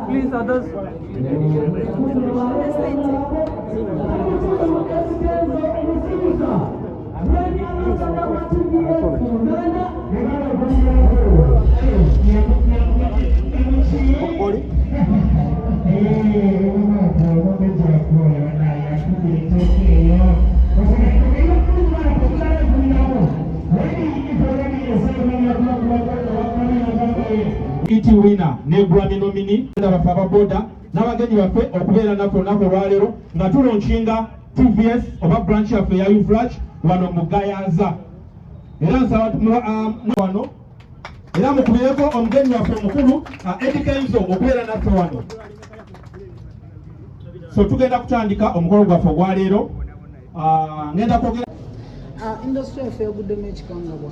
Please, others. Iti winner ne Grammy nominee abafaba Boda n'abagenyi baffe okubeera naffe olunaku olwaleero nga tulaunchinga TVS oba branch yaffe ya Ufrach wano mu Gayaza. Era nsaba wano era mukubireko omugenyi waffe omukulu Eddy Kenzo okubeera naffe wano. So tugenda kutandika omukolo gwaffe ogwaleero. Ngenda kwogera industry yaffe yaguddemu ekikangabwa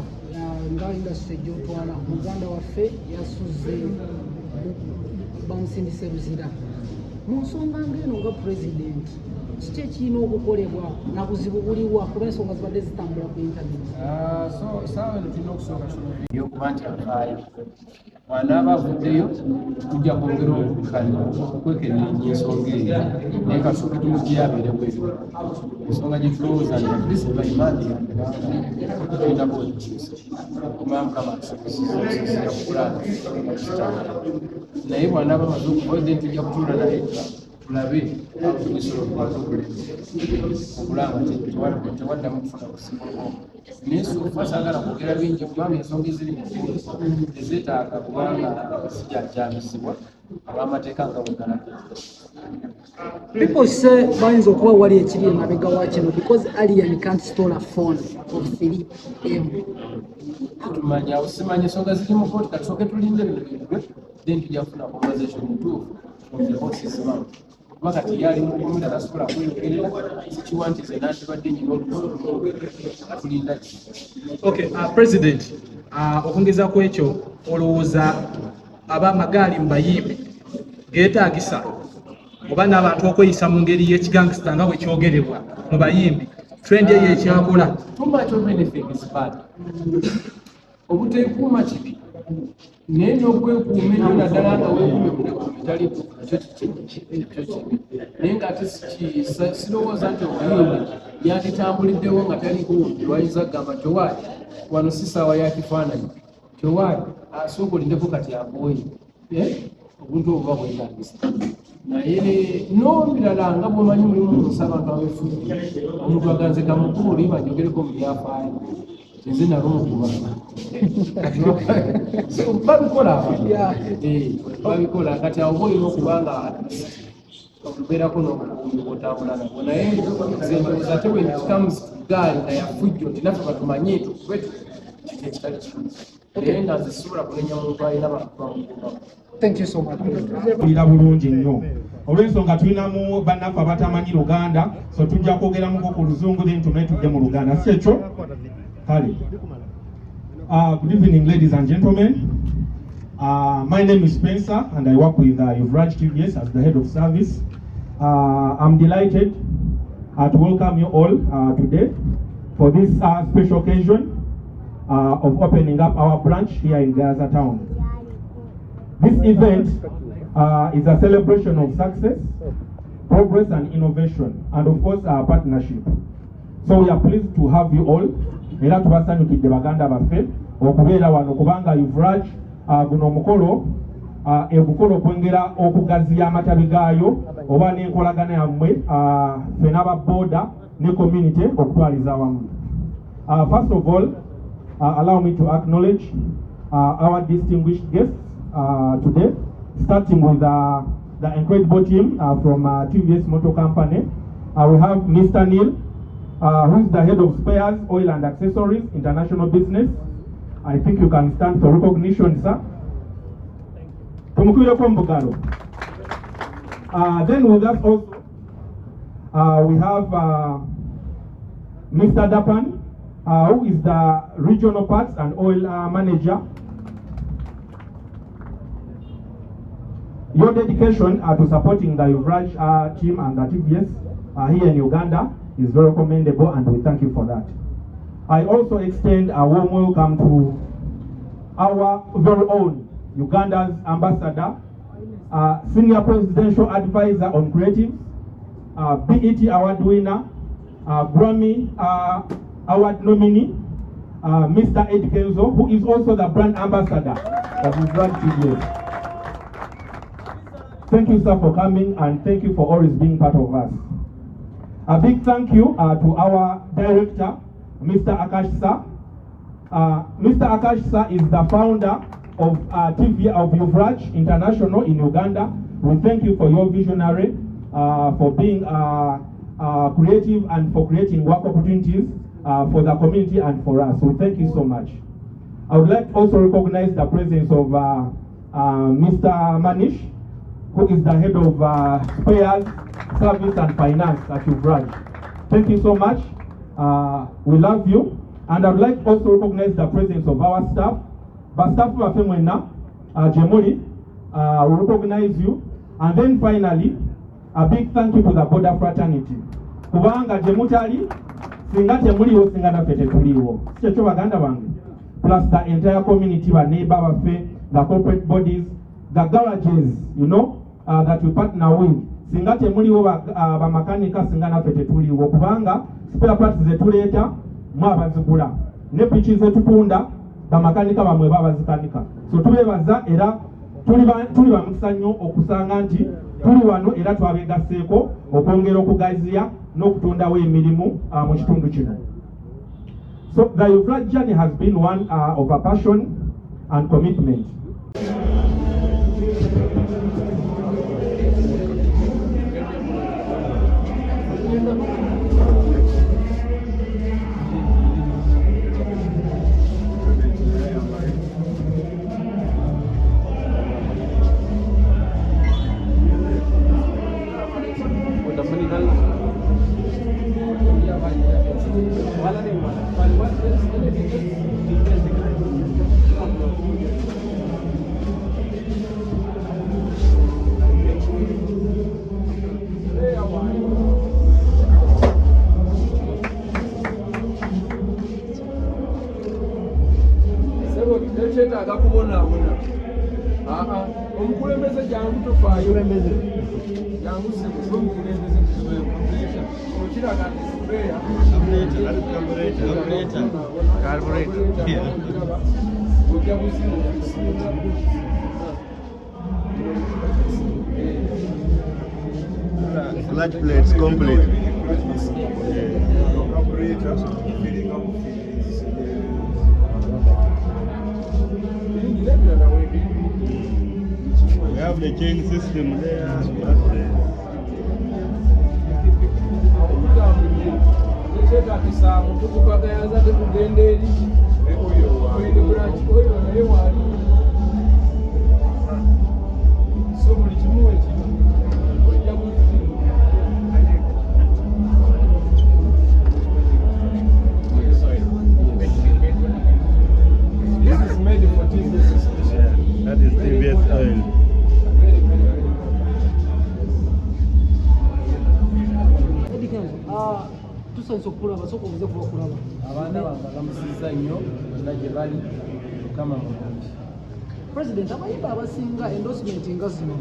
nga industry gyotwala muganda waffe yasuze bamusindise buzira mu nsonga ng'eno nga president kiki ekirina okukolebwa na buzibu buliwa kuba ensonga zibadde zitambula ku internet? Saawa eno tulina okusooka yokuba nti afaayo wanaaba avuddeyo tujja kwongera okwekenneenya ensonga eyo naye kasooke tumugiyabeere bweru ensonga gye tulowooza nti akrisi bayimaandi tulina bwetukyusa kumaya mukama asizira kukulaaga naye bwanaaba amaze okukoledde tujja kutuula naye tulabe tugisobola okulanga tewaddamu kufuna kusimulwa naye sofa saagala kwogera bingi kubanga ensonga eziri mu ezeetaaga kubanga zijajjabisibwa ab'amateeka nga bwegalaga. People say bayinza okuba wali ekiri emabega wa kino because alien can't store a phone of 3M. Tumanya awo simanya ensonga ziri mu kooti katusooke tulinde bino then tujja kufuna conversation ntuufu of the horses mouth. Makati yali mukomera tasobola kweyogerera sikiwa nti ze nandibadde nyina olukusu atulinda ki. Okay, President, okongeza ku ekyo olowooza ab'amagaali mu bayimbi geetaagisa oba n'abantu okweyisa mu ngeri y'ekigangsta nga bwe kyogerebwa mu bayimbi trend eyo ekyakola? Too much of anything is bad. Obuteekuuma kibi naye n'okwekuuma ennyo naddala nga weekuume bulekuume tali nakyo kibi naye ng'ate sirowooza nti omuyimbi yanditambuliddewo nga taliko lwayinza kugamba towaali wano si ssaawa ya kifaananyi towaali asooka olindeko kati akooye obuntu obuba bwetagisa naye n'obirala nga bw'omanyi mulimu munsi abantu abeefudde omuntu aganze kamukulu oli banjogereko mu byafaayo nze nalumukubanga babikola babikola kati awo olina okubanga okubeerako n'obukuumi bw'otambula nabwo naye nze ndowooza ate bwe kitamuzi gaali nga yafujjo nti naffe batumanye tukube kiti ekitali kimu naye nga nze sisobola kunenya muntu alina bamukubamu. Thank you so much. Ira bulungi nnyo olw'ensonga tulinamu bannaffe abatamanyi Luganda so tujja kwogeramuko ku Luzungu then tume tujje mu Luganda si ekyo kale. Good evening ladies and gentlemen. My name is Spencer and I work with Uvraj TVS as the head of service. I'm delighted to welcome you all today for this special occasion of opening up our branch here in Gaza town. This event is a celebration of success, progress and innovation, and of course our partnership. So we are pleased to have you all. Era tubasanyukidde baganda baffe okubeera wano kubanga Uvraj guno omukolo ebukolo okwongera okugaziya amatabi gaayo oba n'enkolagana yammwe ffe n'aba Boda ne community okutwaliza wamu. First of all, allow me to acknowledge our distinguished guests today, starting with the incredible team from TVS Motor Company. we have Mr. Neil, who is the head of Spares, Oil and Accessories, International Business. I think you can stand for recognition, sir. Then with us also, we have Mr. Dapan, who is the Regional Parts and Oil Manager. Your dedication to supporting the Uvraj team and the TVS here in Uganda is very commendable, and we thank you for that. I also extend a warm welcome to our very own Uganda's ambassador, Senior Presidential Advisor on Creative, BET Award winner, Grammy Award nominee, Mr. Eddy Kenzo, who is also the brand ambassador of Uvraj TVS. Thank you, sir, for coming, and thank you for always being part of us. A big thank you to our director, Mr. Akash sir. Mr. Akash sir is the founder of TV of Uvraj International in Uganda. We thank you for your visionary, for being creative and for creating work opportunities for the community and for us. So thank you so much. I would like to also recognize the presence of Mr. Manish, who is the head of Spares, Service and Finance at Uvraj. Thank you so much. We love you. And I would like to also recognize the presence of our staff. But staff of Femwena, Jemuli, we recognize you. And then finally, a big thank you to the Boda fraternity. Kubanga Jemutali, singa Jemuli wo singa na fete tuliwo. Sicho baganda bange. Plus the entire community, our neighbor, the corporate bodies, the garages, you know, that we partner with. Singa temuliwo ba makanika singa na fete tuliwo. Kubanga spare parts zetuleta mwabazigula. Ne pichi zetutunda ba makanika bamwe babazikanika. So tubebaza era tuli ba mukisa nnyo okusanga nti tuli wano era twabegaseeko okwongera okugaziya n'okutondawo emirimu mu kitundu kino. So the Uvraj journey has been one of a passion and commitment. Omukulembeze jangu Tofaayo jangu sikuso omukulembeze okiraga nti carburetor ojja buzibu clutch plates complete. We have the chain system there. This is made for TVS. That is TVS oil. Eddy Kenzo, tusanze okulaba soko obuze kuba okulaba. Abaana bagamusizza nnyo bonna gye bali Mukama mulungi. President, abayimba abasinga endorsement nga zino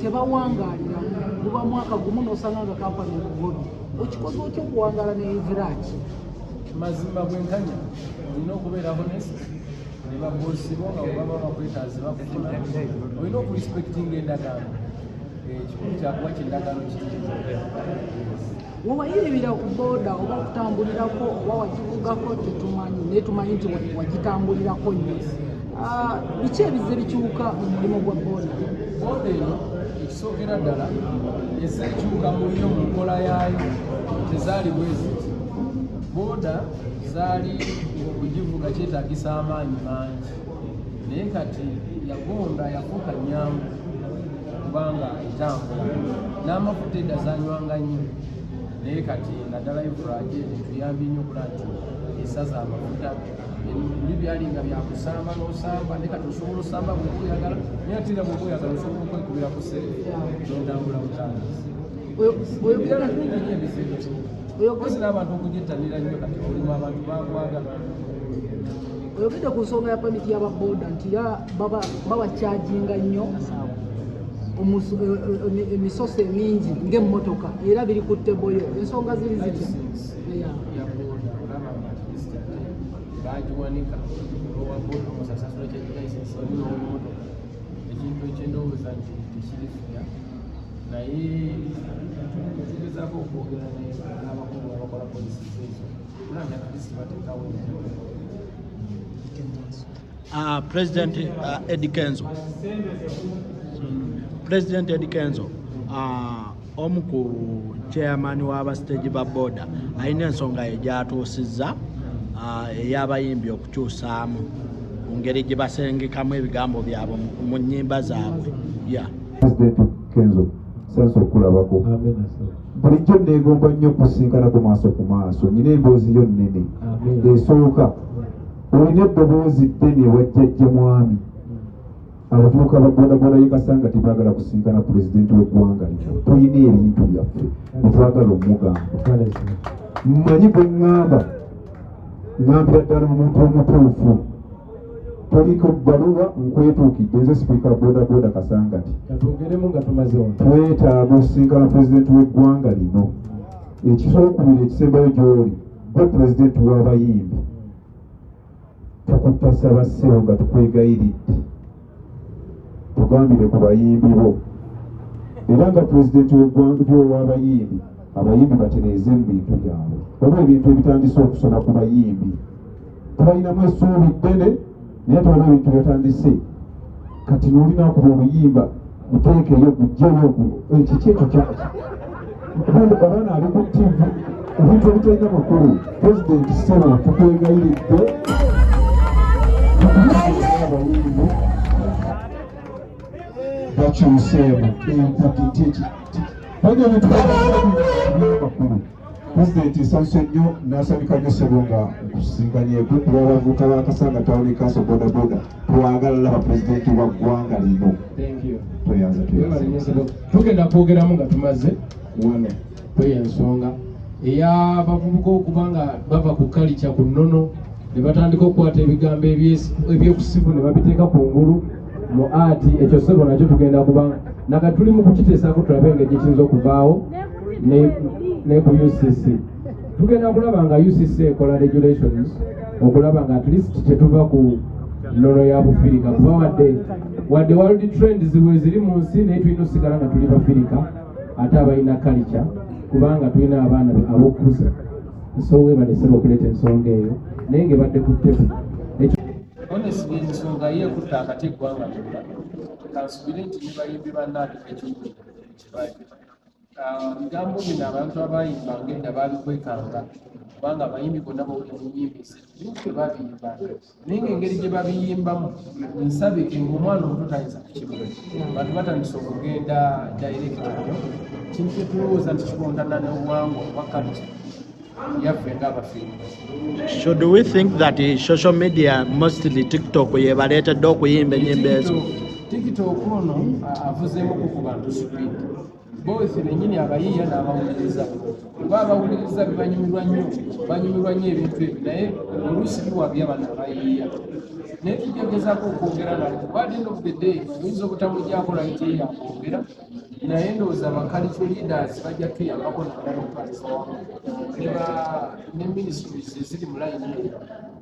tebawangaalira guba mwaka gumu n'osanga nga kampani okugobi. Okikoze otya okuwangaala ne Uvraj? Mazima bwenkanya olina okubeera honest ne babosi bo nga bwebaba bakwetaaze bakufuna olina okurespectinga endagaano ekikulu kyakuba kyendagaano kiti wewayiribira ku boda oba okutambulirako oba wakivugako tetumanyi naye tumanyi nti wagitambulirako nnyo biki ebize bikyuka mu mulimu gwa boda? boda eno ekisookera ddala ezeekyuka mu yo mu nkola yaayo tezaali bwezi. Boda zaali okugivuga kyetaagisa amaanyi mangi, naye kati yagonda yafuuka nnyangu kubanga etambula, n'amafuta edda zanywanga nnyo, naye kati naddala ivulaje tuyambye nnyo okula nti esaza amafuta buli byalinga byakusamba n'osamba, naye kati osobola osamba bwekuyagala, naye ate era bwekuyagala osobola okwekubira ku sere n'otambula butambuzi. oyogera Okozi n'abantu okugittanira nnyo kati olimu abantu bakwagala. oyogedde ku nsonga ya pamiti y'ababoda nti babakyaginga nnyo emisoso emingi ng'emmotoka era biri ku tteboyo, ensonga ziri zitya? Ya boda olaba nga atlist bagiwanika owaboda omusasasula kyekilaisensi n'owomotoka, ekintu ekyendowooza nti tekirifuya, naye tugezaako okwogera n'abakulu abakola polisi ezo kulanga atlist bateekawo President Eddy Kenzo. President Eddy Kenzo, omu ku chairman w'aba stage ba Boda alina ensonga egyatuusizza ey'abayimbi okukyusaamu mu ngeri gye basengekamu ebigambo byabwe mu nnyimba zaabwe. President Kenzo, sense okulabako. Bulijjo neegomba nnyo okusinkanako maaso ku maaso, nyina emboozi yo nnene. Esooka olina eddoboozi ddene wajjajja mwami. Abavubuka ba bodaboda yekasanga tebaagala kusinkana pulezidenti w'eggwanga lino. Tulina ebintu byaffe netwagala omugamba. Mmanyi bwe ŋŋamba ŋŋambira ddala omuntu omutuufu. Toliko bbaluwa nkwetuukidde, nze sipiika wa bodaboda Kasangati. Twetaaga okusinkana pulezidenti w'eggwanga lino. Ekisookubiri ekisembayo gy'oli gwe pulezidenti w'abayimbi. Tukutasaba ssebo nga tukwegayiridde tugambire ku bayimbi bo, era nga pulezidenti w'abayimbi abayimbi batereeze mu bintu byabwe. Oba ebintu ebitandise okusona ku bayimbi tubalinamu essuubi ddene, naye tubona ebintu byatandise kati n'olina okuba oluyimba muteekeyo gujjeyo ekikyeto kyaki abaana ali ku tivi ebintu ebitalina makulu. Pulezidenti ssebo tukwegayiridde abayimbi bakyuseemu enkutitiki bajja bintumakulu. Pulezidenti nsanyuse nnyo n'asabika nnyo ssebo nga nkusinkanyeko kuba abavubuka bakasanga tawuni kanso bodaboda twagala laba pulezidenti wa ggwanga lino. Tweyanza tugenda kwogeramu nga tumaze wano kweyensonga ey'abavubuka okuba nga bava ku kalica ku nnono ne batandika okukwata ebigambo ebyekusifu ne babiteeka ku ngulu mu ati. Ekyo ssebo nakyo tugenda kubanga naga tuli mu kukiteesaako tulabe engeri ekiyinza okuvaawo ne ku UCC. Tugenda kulaba nga UCC ekola regulations okulaba nga at least tetuva ku nnono ya bufirika kuba wadde world trends bwe ziri mu nsi naye tulina osigala nga tuli bafirika ate abalina culture kubanga tulina abaana ab'okukuza. So webaleseba okuleeta ensonga eyo naye ng'ebadde ku ttebo. Honestly ensonga ye ekutta akati eggwanga lyonna kansubire nti ne bayimbi bannaabwe ekibali bigambo bino abantu abayimbanga edda babikwekanga kubanga abayimbi bonna bawuli mu nnyimba ezife babiyimba naye ng'engeri gye babiyimbamu nsabike ng'omwana omuto tayinza kukibula bantu batandisa okugenda direct nnyo kintu kye tulowooza nti kikontana n'obuwangwa obwa culture yaffe ng'abafirima. Should we think that social media, mostly TikTok, yebaleetedde okuyimba ennyimba ezo? TikTok ono avuzeemu ku bantu speed both nennyini abayiiya n'abawuliriza kuba abawuliriza banyumirwa nnyo ebintu ebyo naye oluusi biwabya bano abayiiya naye tujagezaako okwogera nabo kuba at the end of the day oyinza obutamujjako lwayite yakwogera naye ndowooza abakalicho leaders bajja tuyambako naddala okutwalisa wamu ne ministries eziri mu layini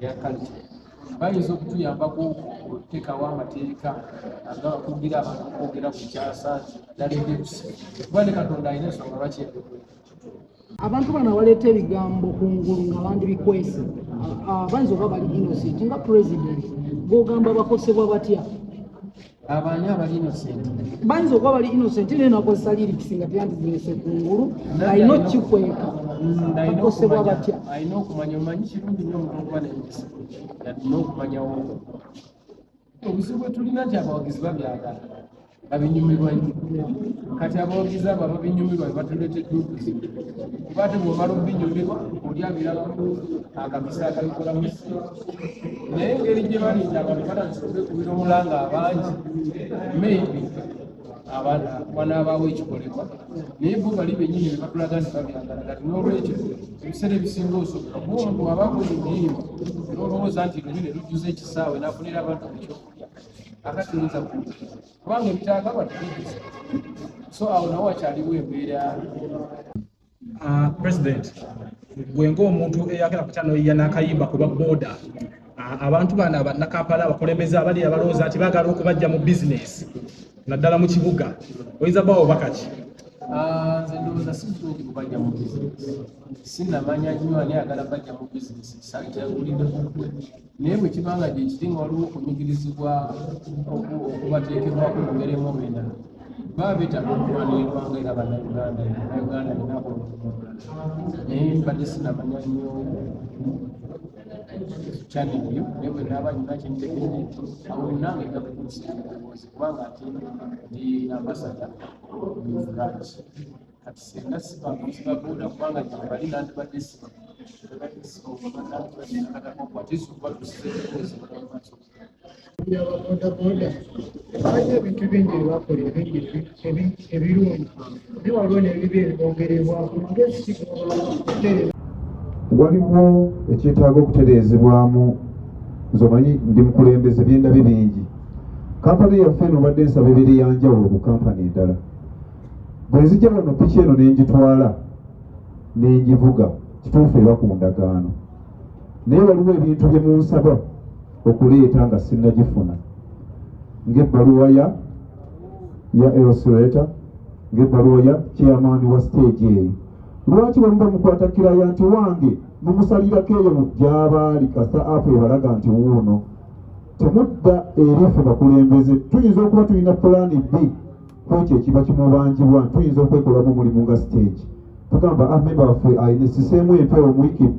ya culture bayinza okutuyambako okuteekawo amateeka agakugira abantu okwogera ku kyasaanyi ddala ebyebusibu kuba ne Katonda alina ensonga lwaki abantu bano abaleeta ebigambo ku ngulu nga bandi bikwese bayinza oba bali innocent nga president gw'ogamba bakosebwa batya? Abanye abali innocent. Bayinza okuba bali innocent naye nakozesa lyrics nga teyandizirese kungulu alina okikweka akosebwa batya. Alina okumanya omanyi kirungi nnyo omuntu okuba n'empisa alina okumanyawo obuzibu bwe tulina nti abawagizi babyagala babinyumirwa nnyo kati abawagizi abo ababinyumirwa batuleetedde obuzibu kuba ate bw'omala obinyumirwa oli abirabamu akabisa akabikolamu naye engeri gye balinda abantu batandise okwekubira omulanga abangi maybe wanaabaawo ekikolebwa naye bo bali bennyini ne batulaga nti babyagala kati n'olwekyo ebiseera ebisinga osobola kuba omuntu wabaako ebiyimba n'olowooza nti lubi ne lujjuza ekisaawe n'afunira abantu ekyokulya akati oyinza kubanga ebitaagaba tebijjuza so awo nawo wakyaliwo embeera. President gwe ng'omuntu eyagala kukyanoyiya n'akayimba ku Boda abantu bano abannakampala abakulembeze abali abalowooza nti baagala okubajja mu bizinesi naddala mu kibuga oyinza bawo bakaki? Nze ndowooza sizooki kubajja mu bizinesi sinnamanya nnyo ani ayagala bajja mu bizinesi kyawuliddeku gwe naye bwe kibanga gye kiri nga waliwo okunyigirizibwa okubateekebwako mu ngeri emu oba endala baba beetaaga okulwanirirwanga era bannayuganda Uganda erinaako naye mbadde sinnamanya nnyo channel eyo naye bwe naaba nyina kyentegeere awo nange nga kutuusirirowoozi kubanga ate ndi ambasada mufrance kati senga sibamuzi ba Boda kubanga gyebali nandibadde bodaboda bajja ebintu bingi byebakola ebirungi naye waliwo nebibi ebibongerebwako ngaekitereeza waliwo ekyetaaga okutereezebwamu nzomanyi ndi mukulembeze byendabye bingi kampani yaffe eno badde nsaba ebiri yanjawulo ku kampani endala bwe nzija wano piki eno nenjitwala nenjivuga kituufu eba ku ndagaano naye waliwo ebintu bye munsaba okuleeta nga sinnagifuna ng'ebbaluwa ya illustrator ng'ebbaluwa ya chairman wa stage eyo lwaki bwe muba mukwata kiraya nti wange mumusalirako eyo gy'abaali kasa apo ebalaga nti wuuno temudda eri ffe bakulembeze tuyinza okuba tulina pulaani b kwekyo ekiba kimubanjibwa tuyinza okwekolamu omulimu nga stage tugamba amemba waffe ayina siseemu empewo mu wiiki 2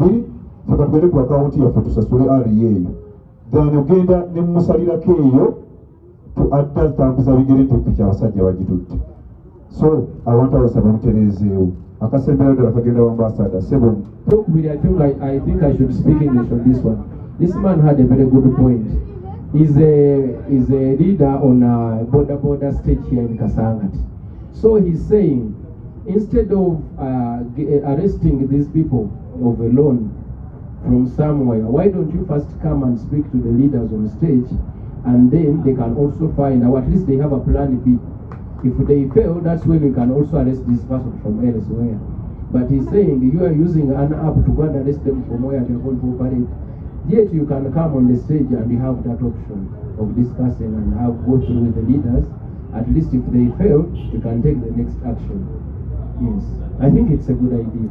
ffe katugende ku akawunti yaffe tusasule ali eyo then ogenda ne mumusalirako eyo adda tambuza bigere nti epiki abasajja bagitutte so abantu abasaba mutereezeewo akasembera ddala kagenda wambasada sebo. I think I should speak English on this one. This man had a very good point. He's a leader on Boda stage here in Kasangati. So he's saying, instead of arresting these people of a loan from somewhere, why don't you first come and speak to the leaders on stage, and then they can also find, or at least they have a plan B. If they fail, that's when you can also arrest this person from elsewhere. But he's saying you are using an app to go and arrest them from where they're going to operate. Yet you can come on the stage and you have that option of discussing and go through with the leaders. At least if they fail, you can take the next action. Yes, I think it's a good idea.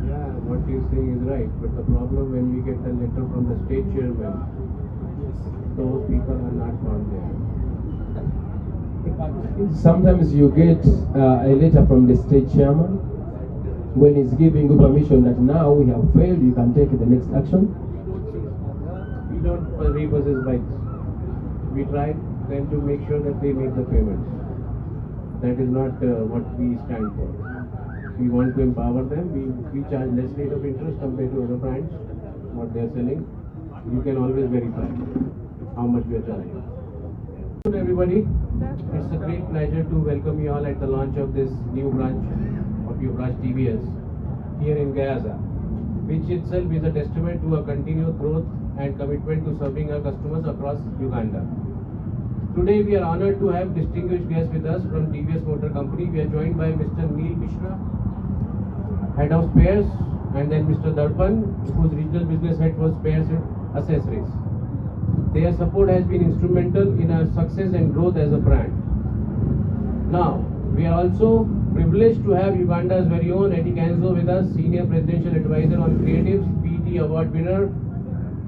Yeah, what you're saying is right. But the problem when we get a letter from the state chairman, those people are not found there. Sometimes you get a letter from the state chairman when he's giving you permission that now we have failed, you can take the next action. We don't repossess bikes. We try then to make sure that they make the payments. That is not what we stand for. We want to empower them. We charge less rate of interest compared to other brands, what they are selling. You can always verify how much we are charging. Good everybody, it's a great pleasure to welcome you all at the launch of this new branch of your branch TVS here in Gayaza, which itself is a testament to a continued growth and commitment to serving our customers across Uganda. Today we are honored to have distinguished guests with us from TVS Motor Company. We are joined by Mr. Neil Mishra, Head of Spares, and then Mr. Darpan, whose regional business head for Spares and Accessories. Their support has been instrumental in our success and growth as a brand. Now, we are also privileged to have Uganda's very own Eddy Kenzo with us, Senior Presidential Advisor on Creatives, BT Award winner,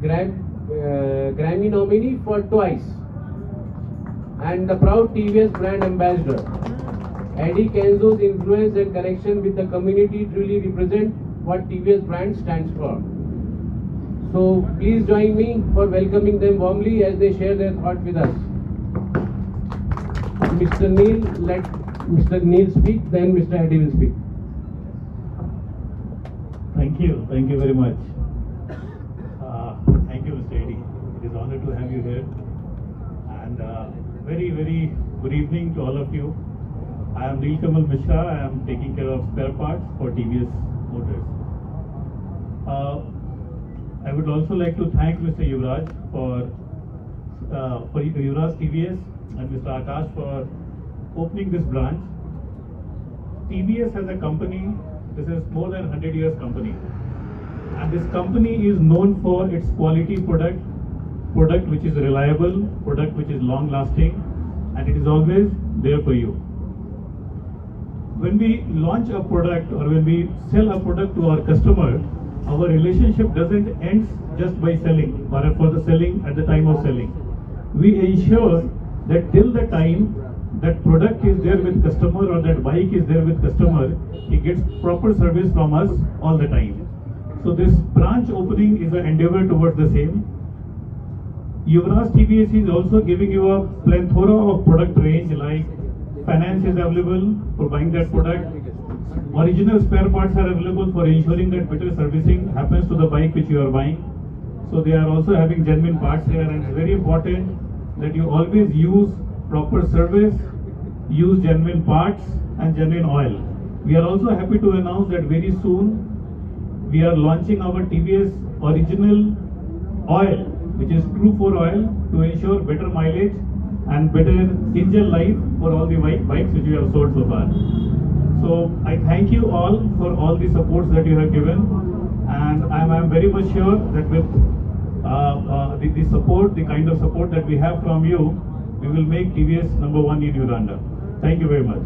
Grammy nominee for twice, and the proud TVS brand ambassador. Eddy Kenzo's influence and connection with the community truly represent what TVS brand stands for. So please join me for welcoming them warmly as they share their thought with us. Mr. Neil, let Mr. Neil speak, then Mr. Eddy will speak. Thank you very much. Thank you, Mr. Eddy. It is an honor to have you here. And very, very good evening to all of you. I am Neil Kamal Mishra. I am taking care of spare parts for TVS Motors. I would also like to thank Mr. Yuvraj for Yuvraj TVS and Mr. Akash for opening this branch. TVS as a company, this is more than 100 years company. And this company is known for its quality product which is reliable, product which is long lasting, and it is always there for you. When we launch a product or when we sell a product to our customer, our relationship doesn't end just by selling or for the selling at the time of selling. We ensure that till the time that product is there with customer or that bike is there with customer, he gets proper service from us all the time. So this branch opening is an endeavor towards the same. Yuvraj TVS is also giving you a plethora of product range, like finance is available for buying that product. Original spare parts are available for ensuring that better servicing happens to the bike which you are buying. So they are also having genuine parts here, and it's very important that you always use proper service, use genuine parts and genuine oil. We are also happy to announce that very soon we are launching our TVS original oil, which is True 4 oil, to ensure better mileage and better engine life for all the bikes which we have sold so far. So I thank you all for all the supports that you have given, and I am very much sure that with the support, the kind of support that we have from you, we will make TVS #1 in Uganda. Thank you very much.